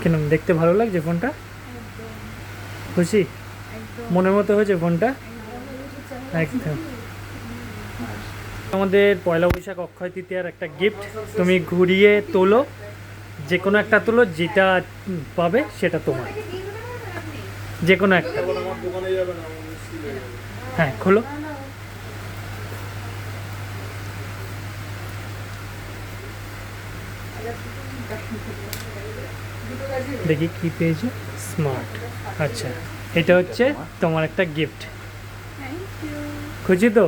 কেন দেখতে ভালো লাগছে ফোনটা? খুশি? মনের মতো হয়েছে ফোনটা? একদম। আমাদের পয়লা বৈশাখ অক্ষয় তৃতীয়ার একটা গিফট। তুমি ঘুরিয়ে তোলো, যে কোনো একটা তোলো, যেটা পাবে সেটা তোমার, যে কোনো একটা। হ্যাঁ খোলো। দেখি কি পেয়েছো। স্মার্ট। আচ্ছা, এটা হচ্ছে তোমার একটা গিফট। খুশি তো?